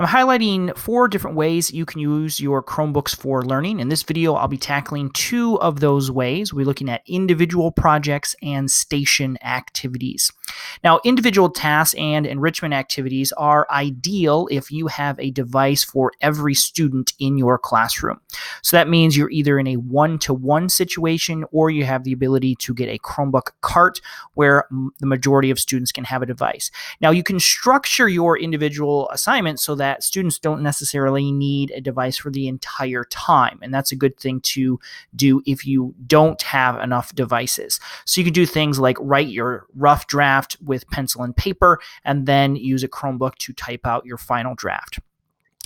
I'm highlighting 4 different ways you can use your Chromebooks for learning. In this video, I'll be tackling 2 of those ways. We're looking at individual projects and station activities. Now, individual tasks and enrichment activities are ideal if you have a device for every student in your classroom. So that means you're either in a one-to-one situation or you have the ability to get a Chromebook cart where the majority of students can have a device. Now, you can structure your individual assignments so that students don't necessarily need a device for the entire time. And that's a good thing to do if you don't have enough devices. So you can do things like write your rough draft with pencil and paper and then use a Chromebook to type out your final draft.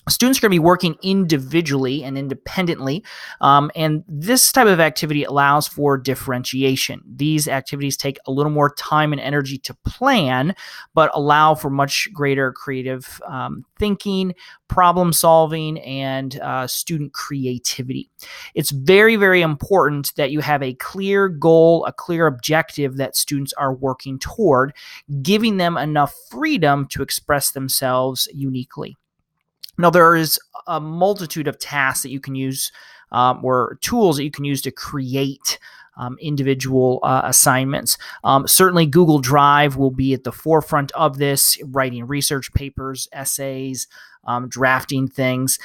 Students are going to be working individually and independently, and this type of activity allows for differentiation. These activities take a little more time and energy to plan, but allow for much greater creative thinking, problem solving, and student creativity. It's very, very important that you have a clear goal, a clear objective that students are working toward, giving them enough freedom to express themselves uniquely. Now, there is a multitude of tasks that you can use or tools that you can use to create individual assignments. Certainly, Google Drive will be at the forefront of this, writing research papers, essays, drafting things,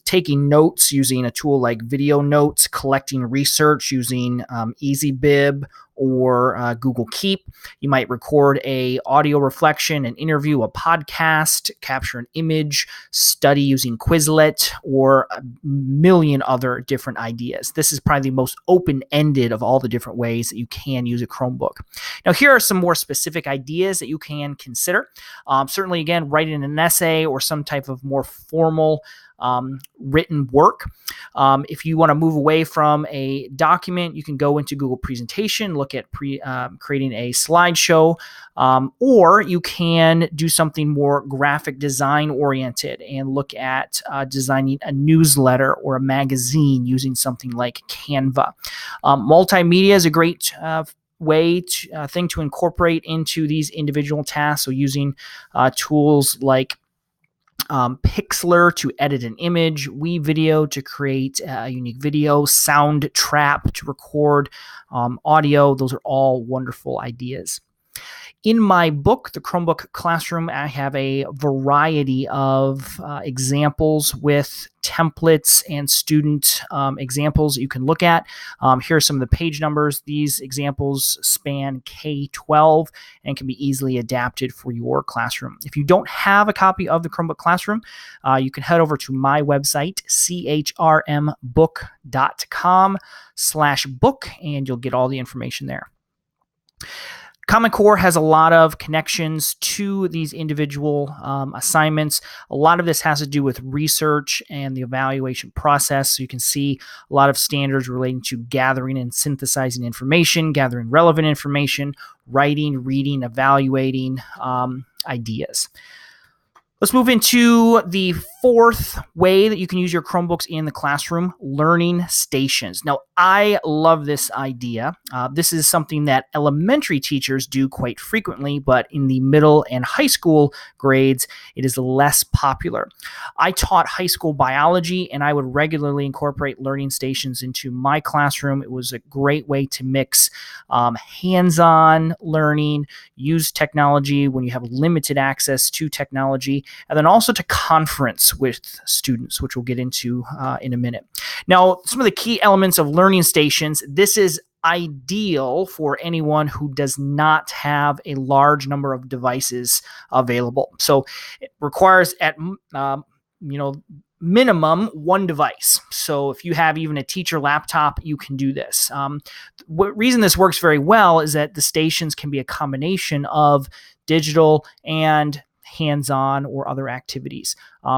taking notes using a tool like Video Notes, collecting research using EasyBib or Google Keep. You might record a audio reflection, an interview, a podcast, capture an image, study using Quizlet, or a million other different ideas. This is probably the most open-ended of all the different ways that you can use a Chromebook. Now, here are some more specific ideas that you can consider. Certainly, again, writing an essay or some type of more formal written work. If you want to move away from a document, you can go into Google Presentation, look at creating a slideshow, or you can do something more graphic design oriented and look at designing a newsletter or a magazine using something like Canva. Multimedia is a great thing to incorporate into these individual tasks. So using tools like Pixlr to edit an image, WeVideo to create a unique video, Soundtrap to record audio. Those are all wonderful ideas. In my book, the Chromebook Classroom, I have a variety of examples with templates and student examples that you can look at. Here are some of the page numbers. These examples span K-12 and can be easily adapted for your classroom. If you don't have a copy of the Chromebook Classroom, you can head over to my website, chrmbook.com/book, and you'll get all the information there. Common Core has a lot of connections to these individual assignments. A lot of this has to do with research and the evaluation process. So you can see a lot of standards relating to gathering and synthesizing information, gathering relevant information, writing, reading, evaluating ideas. Let's move into the 4th way that you can use your Chromebooks in the classroom, learning stations. Now, I love this idea. This is something that elementary teachers do quite frequently, but in the middle and high school grades, it is less popular. I taught high school biology, and I would regularly incorporate learning stations into my classroom. It was a great way to mix hands-on learning, use technology when you have limited access to technology, and then also to conference with students, which we'll get into in a minute. Now, some of the key elements of learning stations, this is ideal for anyone who does not have a large number of devices available. So it requires at minimum 1 device. So if you have even a teacher laptop, you can do this. What reason this works very well is that the stations can be a combination of digital and hands-on or other activities.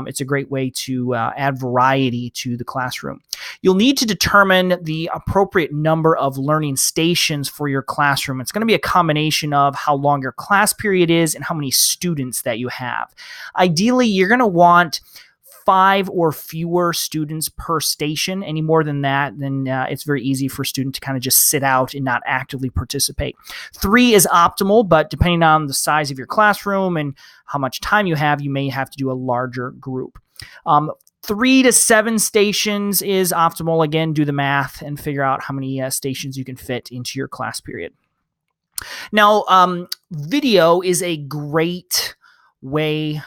It's a great way to add variety to the classroom. You'll need to determine the appropriate number of learning stations for your classroom. It's going to be a combination of how long your class period is and how many students that you have. Ideally, you're going to want 5 or fewer students per station. Any more than that, then it's very easy for a student to kind of just sit out and not actively participate. 3 is optimal, but depending on the size of your classroom and how much time you have, you may have to do a larger group. 3 to 7 stations is optimal. Again, do the math and figure out how many stations you can fit into your class period. Now, video is a great way,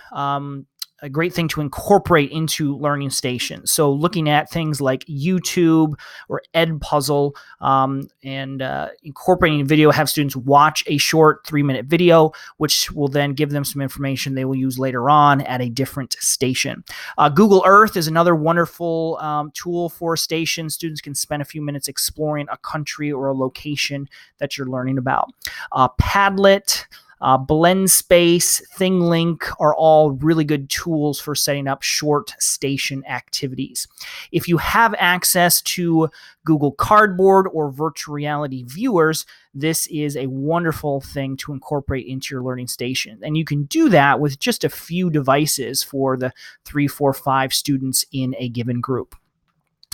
a great thing to incorporate into learning stations. So looking at things like YouTube or Edpuzzle, and incorporating video, have students watch a short 3-minute video, which will then give them some information they will use later on at a different station. Google Earth is another wonderful tool for stations. Students can spend a few minutes exploring a country or a location that you're learning about. Padlet, BlendSpace, ThingLink are all really good tools for setting up short station activities. If you have access to Google Cardboard or virtual reality viewers, this is a wonderful thing to incorporate into your learning station. And you can do that with just a few devices for the 3, 4, 5 students in a given group.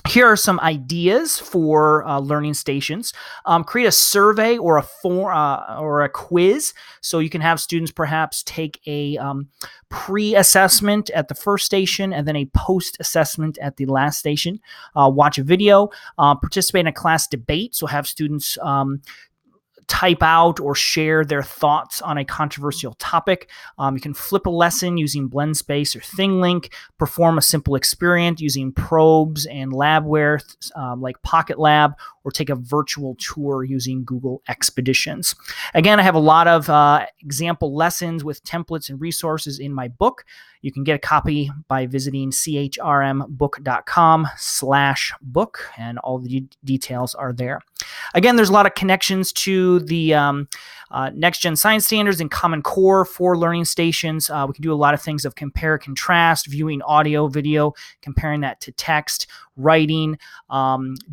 Here are some ideas for learning stations. Create a survey or a quiz, so you can have students perhaps take a pre-assessment at the first station and then a post-assessment at the last station. Watch a video, participate in a class debate, so have students type out or share their thoughts on a controversial topic. You can flip a lesson using BlendSpace or ThingLink, perform a simple experiment using probes and labware like Pocket Lab, or take a virtual tour using Google Expeditions. Again, I have a lot of example lessons with templates and resources in my book. You can get a copy by visiting chrmbook.com/book, and all the details are there. Again, there's a lot of connections to the Next Gen Science Standards and Common Core for learning stations. We can do a lot of things of compare, contrast, viewing audio, video, comparing that to text, writing,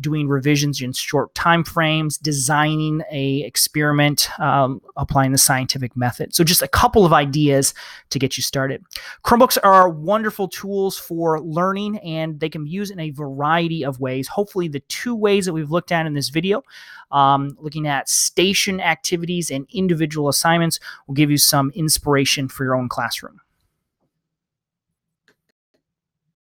doing revisions in short time frames, designing a experiment, applying the scientific method. So just a couple of ideas to get you started. Chromebooks are wonderful tools for learning, and they can be used in a variety of ways. Hopefully the 2 ways that we've looked at in this video, looking at station activities and individual assignments, will give you some inspiration for your own classroom.